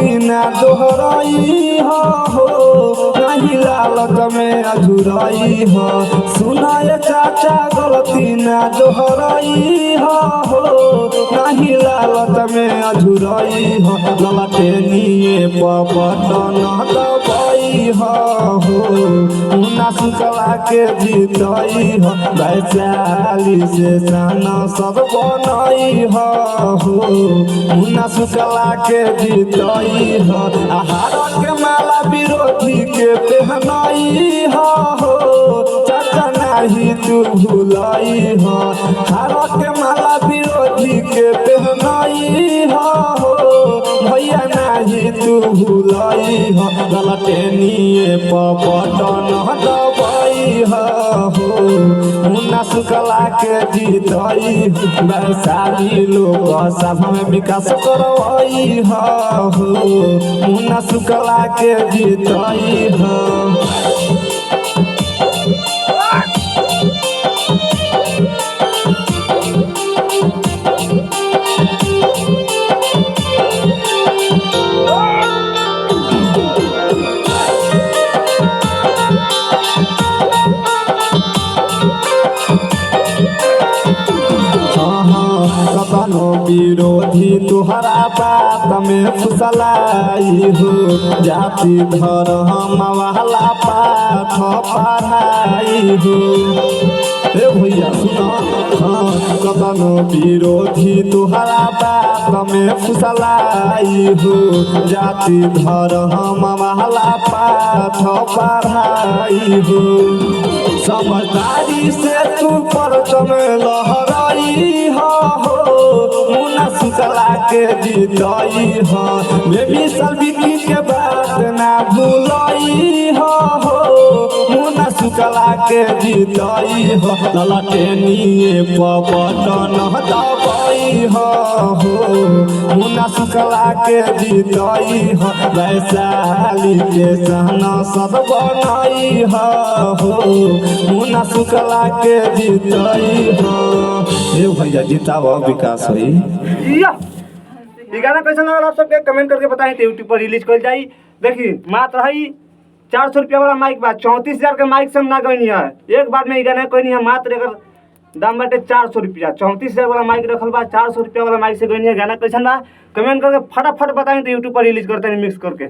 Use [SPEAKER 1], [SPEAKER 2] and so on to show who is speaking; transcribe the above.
[SPEAKER 1] गलती ना दोहराई हो नहीं लालच में अधूराई हो। सुनाए चाचा गलती ना दोहराई हो नहीं लालच में अधूराई हो। गलते निये पटन दबाई हो मुन्ना शुक्ला के जीतई हो। वैशाली से जाना सब बनई हो मुन्ना शुक्ला के जीतई हो। हार के माला विरोधी के पहनाई हो चाचा नहीं तू भूलई हो। हार के माला विरोधी के पहनाई हो भैया नहीं तू भूलई हो। गलते निये पटन दबाई हो मुन्ना शुक्ला के जीतई। वैशाली लोग सभा में विकास करवाई हो मुन्ना शुक्ला के जीतई हो। कतनो विरोधी तुहरा बात में फुसलाई हो। जाति धर्म वाला पाठ पढ़ाई हो। भैया सुनो कतनो विरोधी तुहरा बात में फुसलाई हो। जाति धर्म वाला पाठ पढ़ाई हो। समझदारी से तू परचम लहराई हो मुन्ना शुक्ला के जीतई हो। बेबी सलबी के बात ना भूलई हो मुन्ना शुक्ला के जीतई हो। ललटे निये पटन दबाई हो मुन्ना शुक्ला के जीतई हो। वैशाली के सहना सब बनई हो मुन्ना शुक्ला के जीतई हो। भैया जिताओ विकास हुई।
[SPEAKER 2] गाना कैसा लगा आप सबके कमेंट करके बताएं तो यूट्यूब पर रिलीज कर जाई। देखिए मात्र है 400 रुपया वाला माइक बा 34,000 के माइक से हम ना गई है। एक बार में गाना कोई नहीं है मात्र एकर दाम बाटे 400 रुपया। 34,000 वाला माइक रखल बा 400 रुपया वाला माइक से गई है। गाना कैसा बा कमेंट करके फटाफट बताएं तो यूट्यूब पर रिलीज करते हैं मिक्स करके।